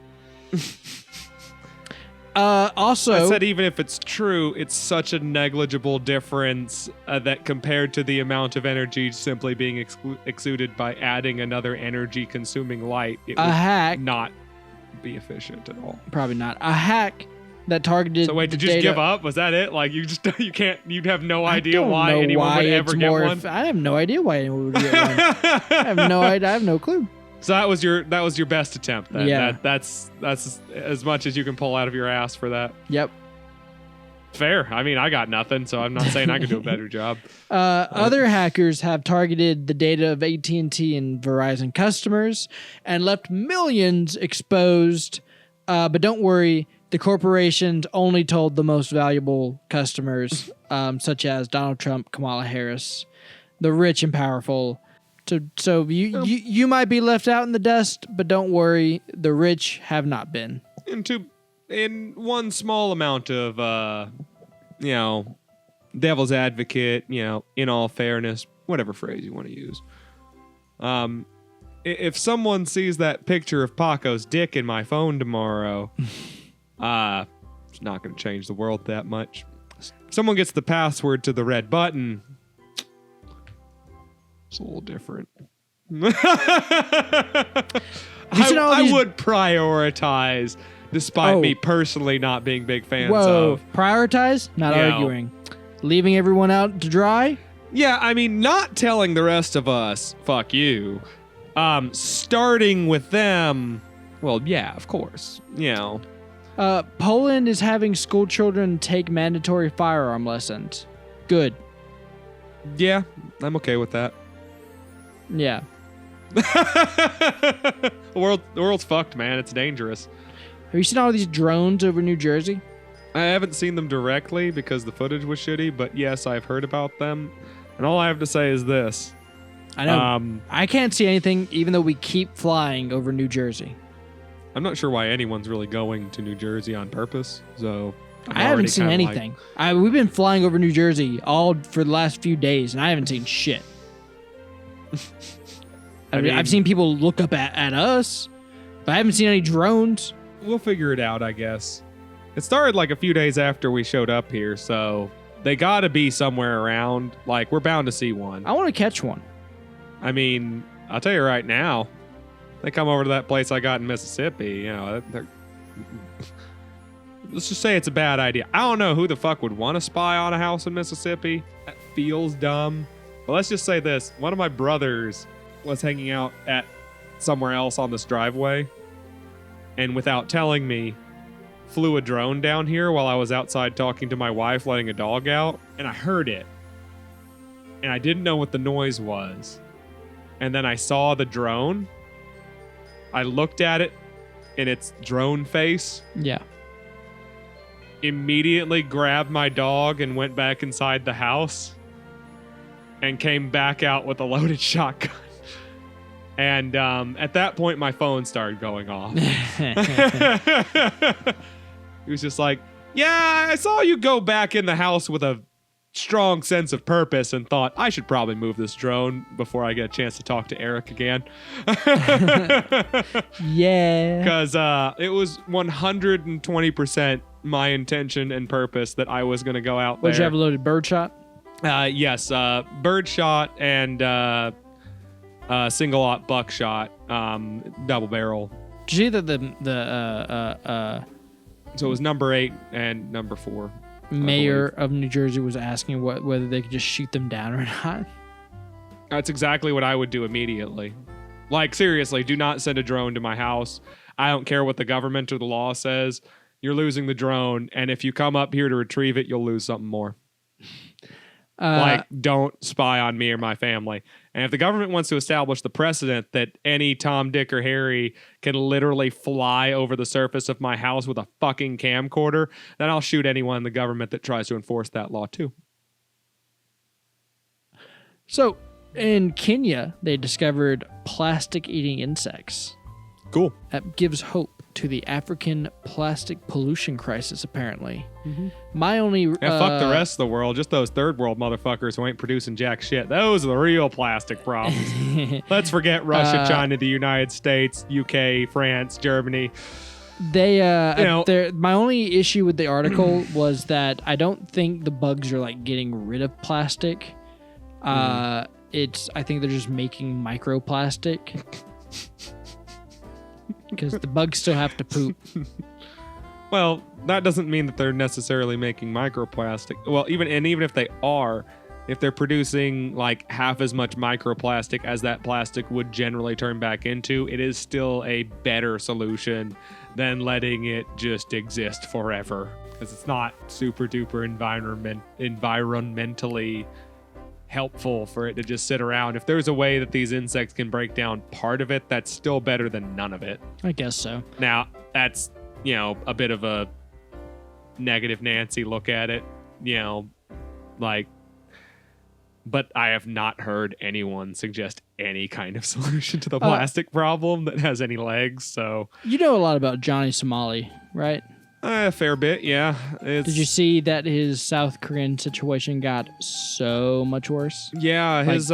Also, I said even if it's true, it's such a negligible difference that compared to the amount of energy simply being exuded by adding another energy-consuming light, it would hack not be efficient at all. Probably not. A hack that targeted. So wait, did you just give up? Was that it? Like you'd have no idea why anyone anyone would ever get one? I have no idea why anyone would get one. I have no idea. I have no clue. So that was your best attempt then. Yeah. That's as much as you can pull out of your ass for that. Yep. Fair. I mean, I got nothing, so I'm not saying I could do a better job. Other hackers have targeted the data of AT&T and Verizon customers and left millions exposed. But don't worry, the corporations only told the most valuable customers, such as Donald Trump, Kamala Harris, the rich and powerful. So you might be left out in the dust, but don't worry, the rich have not been. In one small amount of, devil's advocate, in all fairness, whatever phrase you want to use. If someone sees that picture of Paco's dick in my phone tomorrow, it's not going to change the world that much. If someone gets the password to the red button, it's a little different. I would prioritize, despite me personally not being big fans of. Prioritize? Not arguing. Leaving everyone out to dry? Yeah, I mean, not telling the rest of us, fuck you. Starting with them, well, yeah, of course. Poland is having school children take mandatory firearm lessons. Good. Yeah, I'm okay with that. Yeah. The world's fucked, man. It's dangerous. Have you seen all these drones over New Jersey? I haven't seen them directly because the footage was shitty, but yes, I've heard about them. And all I have to say is this. I know. I can't see anything, even though we keep flying over New Jersey. I'm not sure why anyone's really going to New Jersey on purpose, so... I haven't seen anything. We've been flying over New Jersey all for the last few days, and I haven't seen shit. I've seen people look up at us, but I haven't seen any drones. We'll figure it out, I guess. It started like a few days after we showed up here, so they gotta be somewhere around. Like, we're bound to see one. I want to catch one. I mean, I'll tell you right now, they come over to that place I got in Mississippi, let's just say it's a bad idea. I don't know who the fuck would want to spy on a house in Mississippi. That feels dumb. But let's just say this. One of my brothers was hanging out at somewhere else on this driveway, and without telling me, flew a drone down here while I was outside talking to my wife, letting a dog out, and I heard it. And I didn't know what the noise was. And then I saw the drone. I looked at it in its drone face. Yeah. Immediately grabbed my dog and went back inside the house and came back out with a loaded shotgun. And at that point, my phone started going off. He was just like, yeah, I saw you go back in the house with a strong sense of purpose and thought, I should probably move this drone before I get a chance to talk to Eric again. Yeah. Because it was 120% my intention and purpose that I was going to go out there. Would you have a loaded birdshot? Yes, birdshot and single-aught buckshot, double barrel. Did you see that So it was number 8 and number 4. Mayor of New Jersey was asking whether they could just shoot them down or not? That's exactly what I would do immediately. Like, seriously, do not send a drone to my house. I don't care what the government or the law says. You're losing the drone, and if you come up here to retrieve it, you'll lose something more. Don't spy on me or my family. And if the government wants to establish the precedent that any Tom, Dick, or Harry can literally fly over the surface of my house with a fucking camcorder, then I'll shoot anyone in the government that tries to enforce that law too. So, in Kenya, they discovered plastic-eating insects. Cool. That gives hope to the African plastic pollution crisis, apparently. Mm-hmm. My only... fuck the rest of the world. Just those third world motherfuckers who ain't producing jack shit. Those are the real plastic problems. Let's forget Russia, China, the United States, UK, France, Germany. My only issue with the article was that I don't think the bugs are like getting rid of plastic. I think they're just making microplastic. Because the bugs still have to poop. Well, that doesn't mean that they're necessarily making microplastic. Well, even if they are, if they're producing like half as much microplastic as that plastic would generally turn back into, it is still a better solution than letting it just exist forever. Because it's not super duper environmentally helpful for it to just sit around. If there's a way that these insects can break down part of it, that's still better than none of it. I guess so. Now, that's, a bit of a negative Nancy look at it, but I have not heard anyone suggest any kind of solution to the plastic problem that has any legs, so. You know a lot about Johnny Somali, right? A fair bit, yeah. Did you see that his South Korean situation got so much worse? Yeah, his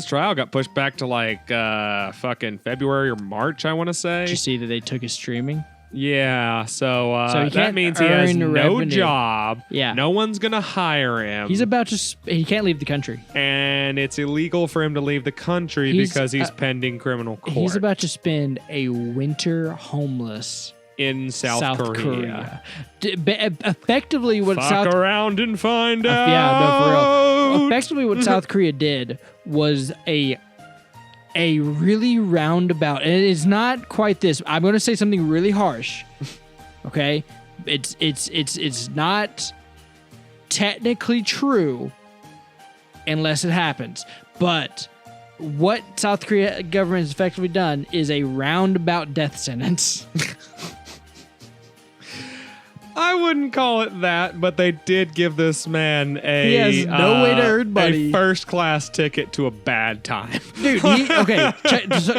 trial got pushed back to fucking February or March, I want to say. Did you see that they took his streaming? Yeah, so that means he has no job. Yeah. No one's going to hire him. He's about to... he can't leave the country. And it's illegal for him to leave the country because he's pending criminal court. He's about to spend a winter homeless... in South Korea. Effectively, what Fuck around and find out. Yeah, no, for real. Effectively, what South Korea did was a really roundabout, and it is not quite this. I'm going to say something really harsh. Okay, it's not technically true unless it happens, but. What South Korea government has effectively done is a roundabout death sentence. I wouldn't call it that, but they did give this man he has no way to earn money. A first-class ticket to a bad time. Dude,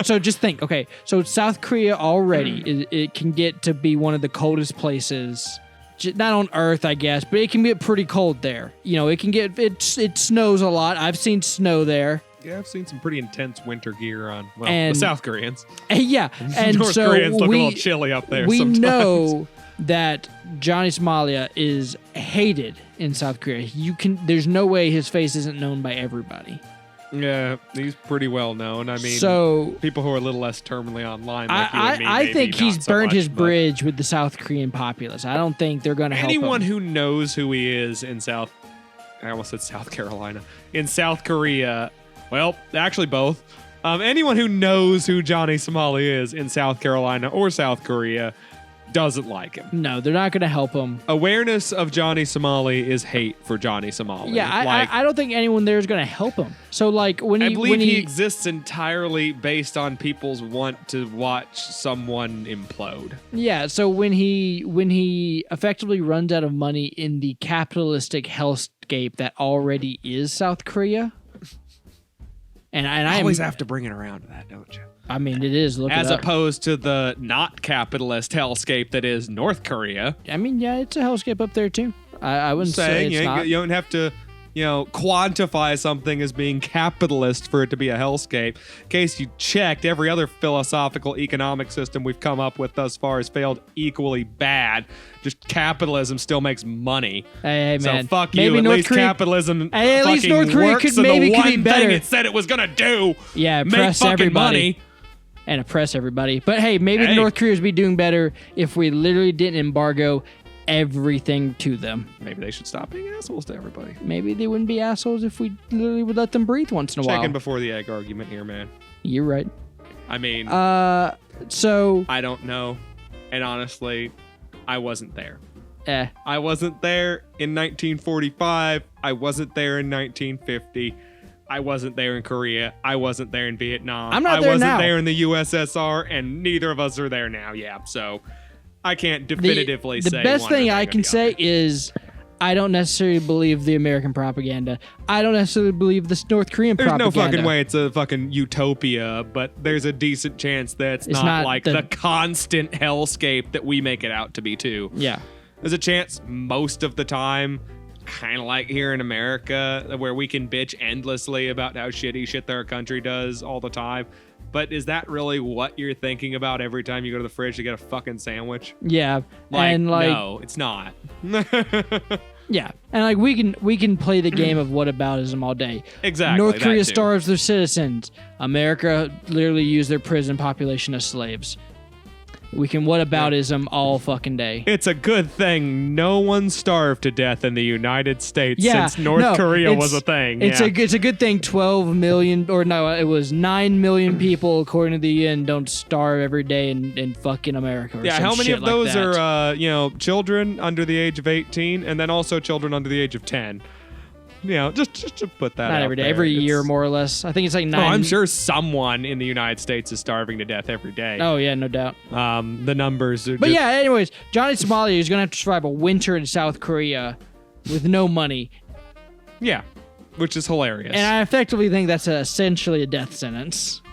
so just think. Okay, so South Korea already, it can get to be one of the coldest places, not on Earth, I guess, but it can get pretty cold there. It can get, it snows a lot. I've seen snow there. Yeah, I've seen some pretty intense winter gear on, the South Koreans. Yeah, and North so Koreans look a little chilly up there sometimes. We know that Johnny Somalia is hated in South Korea. There's no way his face isn't known by everybody. Yeah, he's pretty well known. I mean, people who are a little less terminally online like you and me, I think he's burned his but bridge with the South Korean populace. I don't think they're going to help him. Anyone who knows who he is in I almost said South Carolina. In South Korea... Well, actually both. Anyone who knows who Johnny Somali is in South Carolina or South Korea doesn't like him. No, they're not going to help him. Awareness of Johnny Somali is hate for Johnny Somali. Yeah, I don't think anyone there is going to help him. So, I believe he exists entirely based on people's want to watch someone implode. Yeah, so when he effectively runs out of money in the capitalistic hellscape that already is South Korea... And I always have to bring it around to that, don't you? I mean, it is. As opposed to the not capitalist hellscape that is North Korea. I mean, yeah, it's a hellscape up there too. I wouldn't say it's not. You don't have to quantify something as being capitalist for it to be a hellscape. In case you checked, every other philosophical economic system we've come up with thus far has failed equally bad. Just capitalism still makes money. Hey, man. So fuck maybe you. At North least Korea, capitalism at least fucking North Korea works could in maybe the could one be better. thing it said it was gonna do. Yeah, make oppress fucking everybody. money. And oppress everybody. But hey, maybe the North Koreans would be doing better if we literally didn't embargo everything to them. Maybe they should stop being assholes to everybody. Maybe they wouldn't be assholes if we literally would let them breathe once in a while. Chicken before the egg argument here, man. You're right. I mean, so I don't know. And honestly, I wasn't there. Eh. I wasn't there in 1945. I wasn't there in 1950. I wasn't there in Korea. I wasn't there in Vietnam. I'm not there now. I wasn't there in the USSR, and neither of us are there now. Yeah, so I can't definitively say. The best thing I can say is I don't necessarily believe the American propaganda. I don't necessarily believe this North Korean propaganda. There's no fucking way it's a fucking utopia, but there's a decent chance that it's not like the constant hellscape that we make it out to be, too. Yeah. There's a chance most of the time, kind of like here in America, where we can bitch endlessly about how shitty shit our country does all the time. But is that really what you're thinking about every time you go to the fridge to get a fucking sandwich? Yeah. And no, it's not. Yeah. And we can play the game of whataboutism all day. Exactly. North Korea starves their citizens. America literally used their prison population as slaves. We can whataboutism all fucking day. It's a good thing no one starved to death in the United States since North Korea was a thing. It's a good thing 12 million, or no, it was 9 million people, according to the UN, don't starve every day in fucking America. Or some how many shit of those like that. are, children under the age of 18 and then also children under the age of 10? Just to put that out Not every day, there. every year more or less. I think it's like 9. Oh, I'm sure someone in the United States is starving to death every day. Oh, yeah, no doubt. The numbers are But yeah, anyways, Johnny Somalia is going to have to survive a winter in South Korea with no money. Yeah, which is hilarious. And I effectively think that's essentially a death sentence.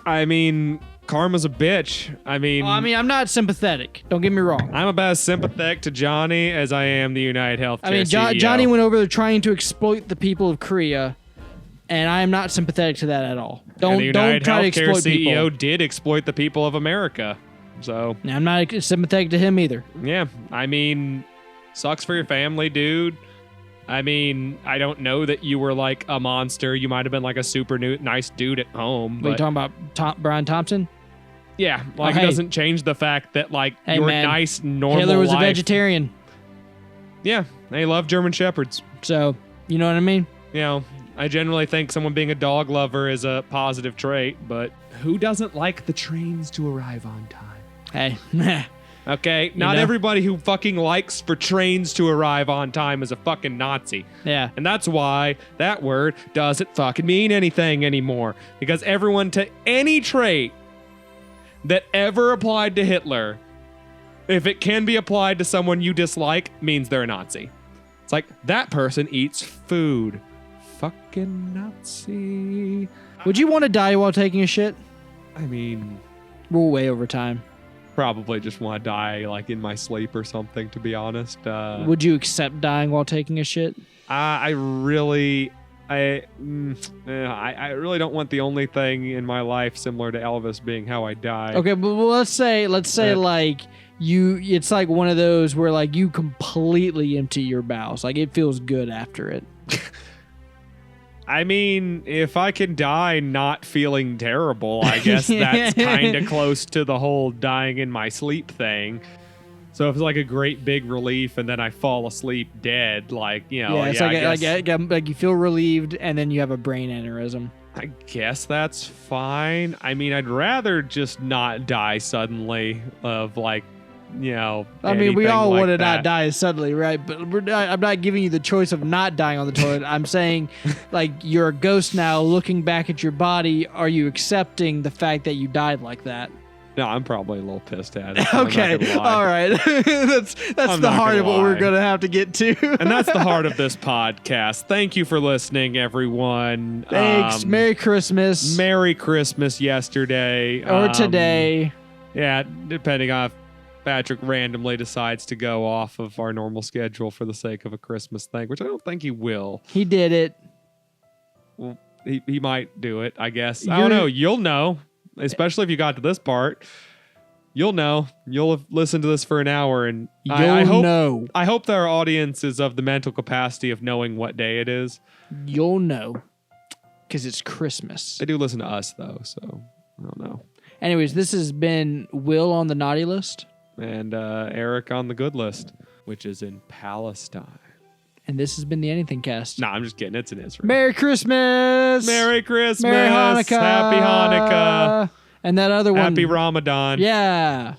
I mean, karma's a bitch. I'm not sympathetic. Don't get me wrong. I'm about as sympathetic to Johnny as I am the United Healthcare CEO. Johnny went over there trying to exploit the people of Korea, and I am not sympathetic to that at all. And the United try to Healthcare exploit CEO people. did exploit the people of America. So I'm not sympathetic to him either. Yeah, sucks for your family, dude. I don't know that you were like a monster. You might have been like a super nice dude at home. What are you talking about, Brian Thompson? Yeah, it doesn't change the fact that your nice, normal Hitler was life. a vegetarian. Yeah, they love German Shepherds. So, you know what I mean? I generally think someone being a dog lover is a positive trait, but who doesn't like the trains to arrive on time? Hey, okay, not everybody who fucking likes for trains to arrive on time is a fucking Nazi. Yeah. And that's why that word doesn't fucking mean anything anymore. Because everyone to any trait that ever applied to Hitler, if it can be applied to someone you dislike, means they're a Nazi. It's like, that person eats food. Fucking Nazi. Would you want to die while taking a shit? We're way over time. Probably just want to die in my sleep or something, to be honest. Would you accept dying while taking a shit? I really don't want the only thing in my life similar to Elvis being how I die. Okay, but let's say it's like one of those where you completely empty your bowels. It feels good after it. If I can die not feeling terrible, I guess that's kind of close to the whole dying in my sleep thing. So if it's a great big relief and then I fall asleep dead, it's you feel relieved and then you have a brain aneurysm. I guess that's fine. I'd rather just not die suddenly of we all want to not die suddenly, right? But I'm not giving you the choice of not dying on the toilet. I'm saying, you're a ghost now looking back at your body. Are you accepting the fact that you died like that? No, I'm probably a little pissed at it. Okay, all right. that's the heart of what we're going to have to get to. And that's the heart of this podcast. Thank you for listening, everyone. Thanks. Merry Christmas. Merry Christmas yesterday. Or today. Yeah, depending on Patrick randomly decides to go off of our normal schedule for the sake of a Christmas thing, which I don't think he will. He did it. Well, he might do it, I guess. I don't know. You'll know, especially if you got to this part. You'll know. You'll have listened to this for an hour, and I hope that our audience is of the mental capacity of knowing what day it is. You'll know, because it's Christmas. They do listen to us, though, so I don't know. Anyways, this has been Will on the naughty list. And Eric on the good list, which is in Palestine. And this has been the AnythingCast. Nah, I'm just kidding. It's in Israel. Merry Christmas! Merry Christmas! Merry Hanukkah! Happy Hanukkah! And that other one. Happy Ramadan. Yeah.